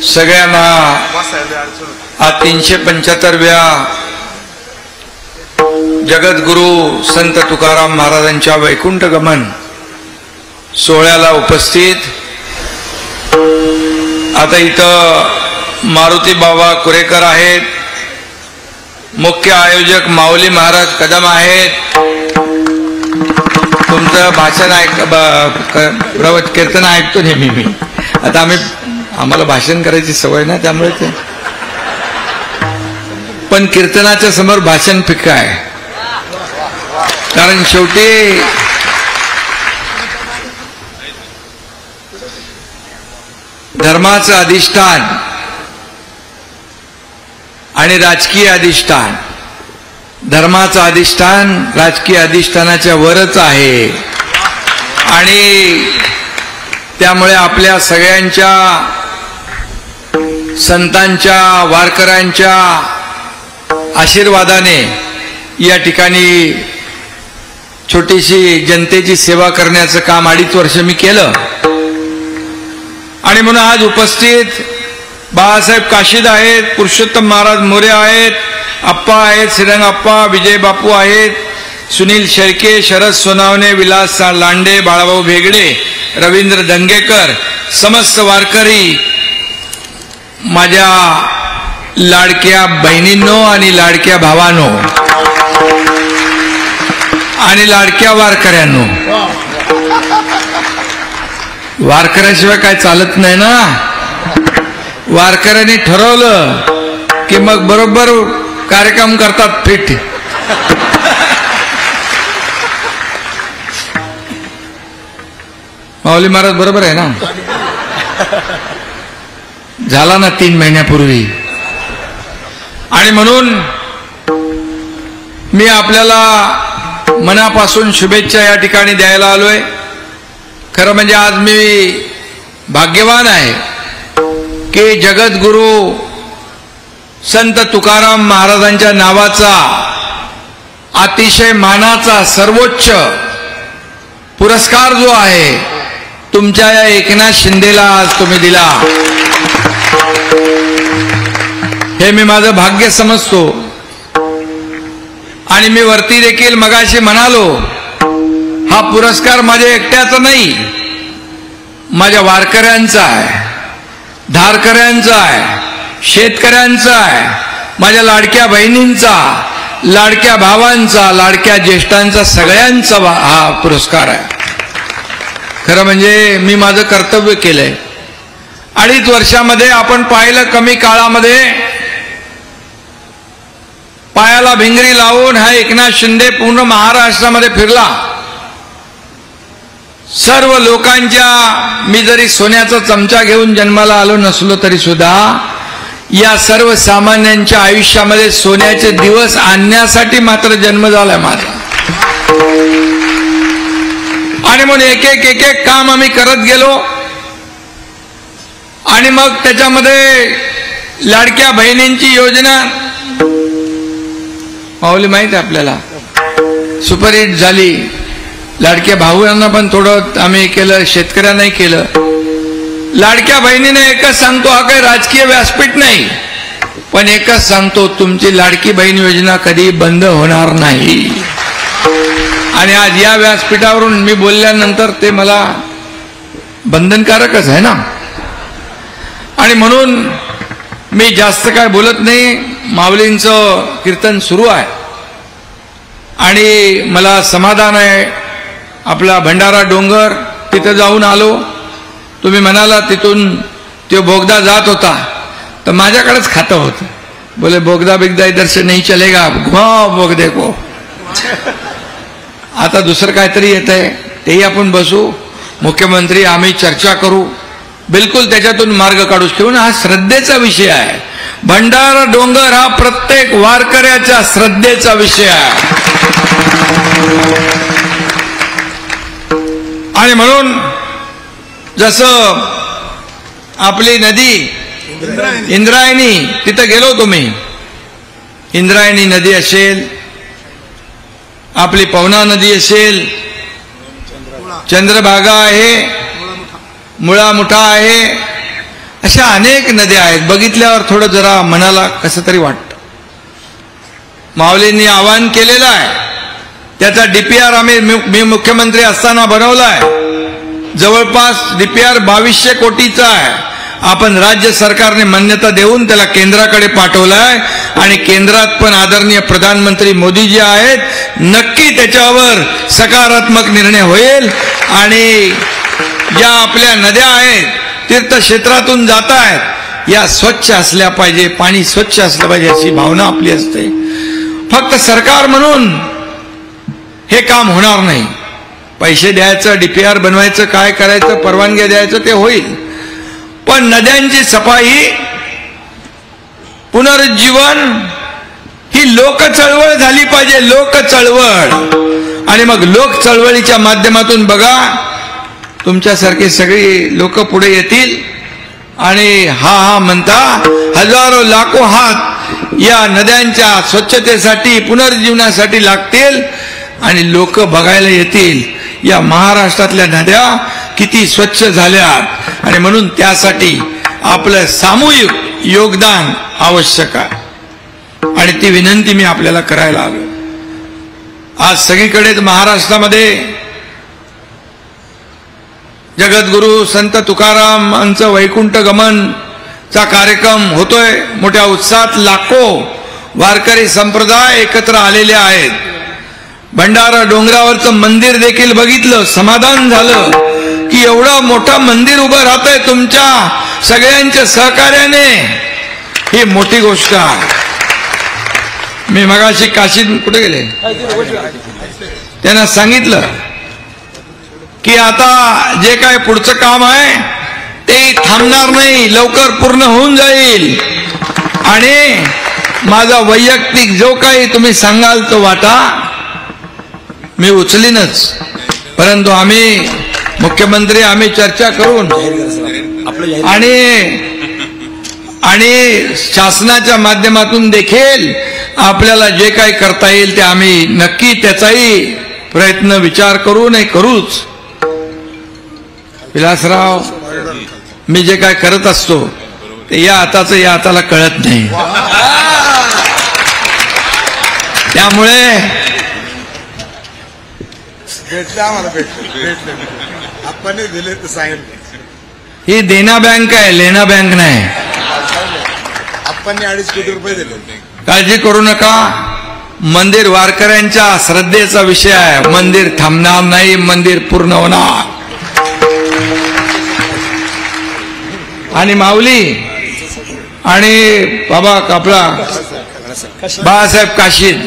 सगळ्यांना हा 375व्या जगद्गुरु संत तुकाराम महाराजांच्या वैकुंठ गमन सोहळ्याला उपस्थित, आता इथं मारुती बाबा कुरेकर आहेत, मुख्य आयोजक माऊली महाराज कदम आहेत, तुमचं भाषण प्रवचन कीर्तन ऐकतो नेहमी मी. आता आम्हाला भाषण करायची सवय ना, त्यामुळे ते पण कीर्तनाच्या समोर भाषण फिक्क आहे. कारण शेवटी धर्माचं अधिष्ठान आणि राजकीय अधिष्ठान, धर्माचं अधिष्ठान राजकीय अधिष्ठानाच्या वरच आहे. आणि त्यामुळे आपल्या सगळ्यांच्या संतांच्या वारकऱ्यांच्या आशीर्वादाने या ठिकाणी छोटीशी जनतेची सेवा करण्याचं काम 2.5 वर्ष मी केलं. आणि म्हणून आज उपस्थित बाळासाहेब काशीद आहेत, पुरुषोत्तम महाराज मोरे आहेत, अप्पा आहेत, श्रीरंग अप्पा, विजय बापू आहेत, सुनील शेळके, शरद सोनावणे, विलास लांडे, बाळाभाऊ भेगडे, रवींद्र दंगेकर, समस्त वारकरी, माझ्या लाडक्या बहिणींनो आणि लाडक्या भावांनो आणि लाडक्या वारकऱ्यांनो. वारकऱ्याशिवाय काय चालत नाही ना. वारकऱ्यांनी ठरवलं की मग बरोबर कार्यक्रम करतात फिट. माऊली महाराज बरोबर आहे ना. झाला ना 3 महिन्यापूर्वी. आणि म्हणून मी आपल्याला मनापासून शुभेच्छा या ठिकाणी द्यायला आलोय. खरं म्हणजे आज मी भाग्यवान आहे की जगद्गुरु संत तुकाराम महाराजांच्या नावाचा अतिशय मानाचा सर्वोच्च पुरस्कार जो आहे तुमच्या या एकनाथ शिंदेला आज तुम्ही दिला. हे मी माझं भाग्य समजतो. आणि मी वरती देखील मगाशी म्हणालो, हा पुरस्कार माझ्या एकट्याचा नाही, माझ्या वारकऱ्यांचा आहे, धारकऱ्यांचा आहे, शेतकऱ्यांचा आहे, माझ्या लाडक्या बहिणींचा, लाडक्या भावांचा, लाडक्या ज्येष्ठांचा, सगळ्यांचा हा पुरस्कार आहे. खरं म्हणजे मी माझं कर्तव्य केलंय. 2.5 वर्षामध्ये आपण पाहिलं, कमी काळामध्ये पायाला भिंगरी लावून हा एकनाथ शिंदे पूर्ण महाराष्ट्रामध्ये फिरला. सर्व लोकांच्या, मी जरी सोन्याचा चमचा घेऊन जन्माला आलो नसलो तरी सुद्धा या सर्वसामान्यांच्या आयुष्यामध्ये सोन्याचे दिवस आणण्यासाठी मात्र जन्म झालाय माझा. आणि म्हणून एक एक काम आम्ही करत गेलो. आणि मग त्याच्यामध्ये लाडक्या बहिणींची योजना माऊली माहित आहे आपल्याला, सुपरहिट झाली. लाडक्या भाऊंना पण थोडं आम्ही केलं, शेतकऱ्यांनाही केलं. लाडक्या बहिणीने एकच सांगतो, हा काही राजकीय व्यासपीठ नाही, पण एकच सांगतो, तुमची लाडकी बहीण योजना कधी बंद होणार नाही. आणि आज या व्यासपीठावरून मी बोलल्यानंतर ते मला बंधनकारकच आहे ना. आणि म्हणून मी जास्त काय बोलत नाही. माऊलींचं कीर्तन सुरू आहे आणि मला समाधान आहे. आपला भंडारा डोंगर तिथं जाऊन आलो. तुम्ही म्हणाला तिथून तो बोगदा जात होता, तर माझ्याकडेच खातं होतं. बोले बोगदा बिगदा इधर से नहीं चलेगा, घुमाओ बोगदे को. आता दुसरं काहीतरी येत आहे, तेही आपण बसू, मुख्यमंत्री आम्ही चर्चा करू, बिलकुल त्याच्यातून मार्ग काढू. ठेवून हा श्रद्धेचा विषय आहे. भंडारा डोंगर हा प्रत्येक वारकऱ्याच्या श्रद्धेचा विषय आहे. आणि म्हणून जसं आपली नदी इंद्रायणी, तिथं गेलो तुम्ही, इंद्रायणी नदी असेल, आपली पवना नदी असेल, चंद्रभागा आहे, मुळा मुठा आहे, अशा अनेक नद्या आहेत. बघितल्यावर थोडं जरा मनाला कसं तरी वाटतं. माऊलींनी आवाहन केलेलं आहे, त्याचा DPR मी मुख्यमंत्री असताना बनवलाय. जवळपास DPR 2200 कोटीचा आहे. आपण राज्य सरकारने मान्यता देऊन त्याला केंद्राकडे पाठवलाय आणि केंद्रात पण आदरणीय प्रधानमंत्री मोदीजी आहेत. नक्की त्याच्यावर सकारात्मक निर्णय होईल आणि या आपल्या नद्या आहेत तीर्थक्षेत्रातून जात आहेत, या स्वच्छ असल्या पाहिजे, पाणी स्वच्छ असलं पाहिजे अशी भावना आपली असते. फक्त सरकार म्हणून हे काम होणार नाही. पैसे द्यायचं, DPR बनवायचं, काय करायचं, परवानग्या द्यायचं ते होईल, पण नद्यांची सफाई, पुनरुज्जीवन ही लोक चळवळ झाली पाहिजे. लोक चळवळ. आणि मग लोक चळवळीच्या माध्यमातून बघा तुमच्यासारखे सगळे लोक पुढे येतील आणि हा म्हणता हजारो लाखो हात या नद्यांच्या स्वच्छतेसाठी, पुनर्जीवनासाठी लागतील आणि लोक बघायला येतील या महाराष्ट्रातल्या नद्या किती स्वच्छ झाल्यात. आणि म्हणून त्यासाठी आपलं सामूहिक योगदान आवश्यक आहे आणि ती विनंती मी आपल्याला करायला आलो. आज सगळीकडेच महाराष्ट्रामध्ये जगद्गुरु संत तुकारामांचं वैकुंठ गमनचा कार्यक्रम होतोय. मोठ्या उत्साहात लाखो वारकरी संप्रदाय एकत्र आलेले आहेत. भंडारा डोंगरावरचं मंदिर देखील बघितलं, समाधान झालं की एवढं मोठं मंदिर उभं राहतंय तुमच्या सगळ्यांच्या सहकार्याने. ही मोठी गोष्ट आहे. मी मगाशी काशीत कुठे गेले त्यांना सांगितलं की आता जे काय पुढचं काम आहे ते थांबणार नाही, लवकर पूर्ण होऊन जाईल आणि माझा वैयक्तिक जो काही तुम्ही सांगाल तो वाटा मी उचलीनच. परंतु आम्ही मुख्यमंत्री आम्ही चर्चा करून आणि शासनाच्या माध्यमातून देखील आपल्याला जे काही करता येईल ते आम्ही नक्की त्याचाही प्रयत्न विचार करू, नाही करूच. विलासराव, मी जे काय करत असतो ते या हाताचं या हाताला कळत नाही. त्यामुळे आपण दिले तर सांगेल. ही देना बँक आहे, लेना बँक नाही. आपण 2.5 कोटी रुपये दिले. काळजी करू नका. मंदिर वारकऱ्यांच्या श्रद्धेचा विषय आहे. मंदिर थांबणार नाही, मंदिर पूर्ण होणार. आणि माऊली आणि बाबा आपला बाळासाहेब काशीद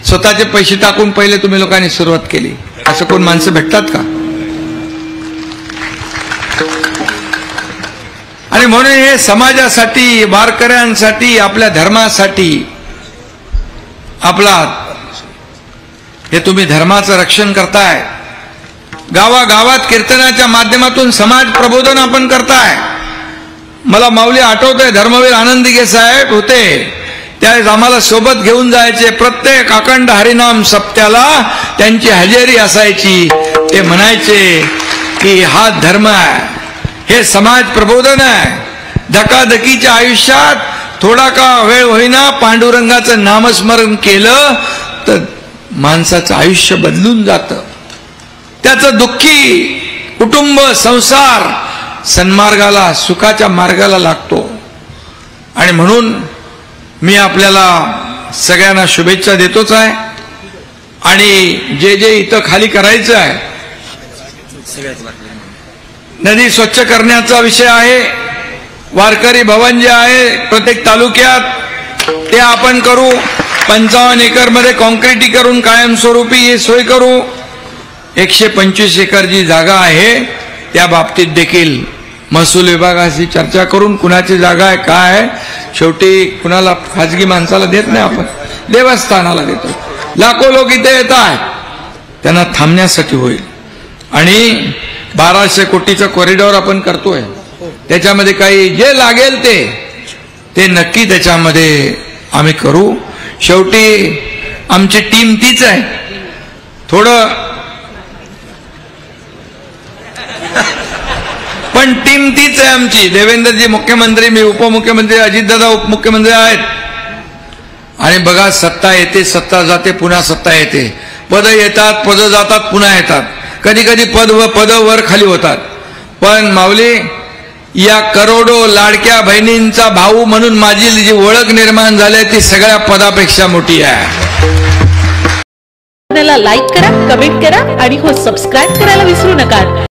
स्वतःचे पैसे टाकून पहिले तुम्ही लोकांनी सुरुवात केली. असं कोण माणसं भेटतात का? आणि म्हणून हे समाजासाठी, वारकऱ्यांसाठी, आपल्या धर्मासाठी आपला हे तुम्ही धर्माचं रक्षण करताय. गावागावात कीर्तनाच्या माध्यमातून समाज प्रबोधन आपण करताय. मला माऊली आठवतंय, धर्मवीर आनंदीगे साहेब होते त्यावेळेस आम्हाला सोबत घेऊन जायचे. प्रत्येक अखंड हरिनाम सप्त्याला त्यांची हजेरी असायची. ते म्हणायचे की हा धर्म आहे, हे समाज प्रबोधन आहे. धकाधकीच्या आयुष्यात थोडा का वेळ होईना पांडुरंगाचं नामस्मरण केलं तर माणसाचं आयुष्य बदलून जातं. त्याचं दुःखी कुटुंब, संसार सन्मार्गाला, सुखाच्या मार्गाला लागतो. आणि म्हणून मी आपल्याला सगळ्यांना शुभेच्छा देतोच आहे. आणि जे जे इथं खाली करायचं आहे, नदी स्वच्छ करण्याचा विषय आहे. वारकरी भवन जे आहे प्रत्येक तालुक्यात ते आपण करू. 55 एकरमध्ये कॉन्क्रिटीकरण कायमस्वरूपी ही सोय करू. 125 एकर जी जागा आहे त्या बाबतीत देखील महसूल विभागाशी चर्चा करून कुणाची जागा आहे, काय आहे, शेवटी कुणाला खाजगी माणसाला देत नाही, आपण देवस्थानाला देतो. लाखो लोक इथे येत आहेत, त्यांना थांबण्यासाठी होईल. आणि 1200 कोटीचा कॉरिडॉर आपण करतोय. त्याच्यामध्ये काही जे लागेल ते नक्की त्याच्यामध्ये आम्ही करू. शेवटी आमची टीम तीच आहे. थोडं पण टीम तीच आहे आमची. देवेंद्रजी मुख्यमंत्री, मी उपमुख्यमंत्री, अजितदादा उपमुख्यमंत्री आहेत. आणि बघा, सत्ता येते, सत्ता जाते, पुन्हा सत्ता येते. पद येतात, पद जातात, पुन्हा येतात. कधी कधी पद वर खाली होतात. पण माऊली, या करोडो लाडक्या बहिणींचा भाऊ म्हणून माझी जी ओळख निर्माण झाली ती सगळ्या पदापेक्षा मोठी आहे. लाईक करा, कमेंट करा आणि सबस्क्राईब करायला विसरू नका.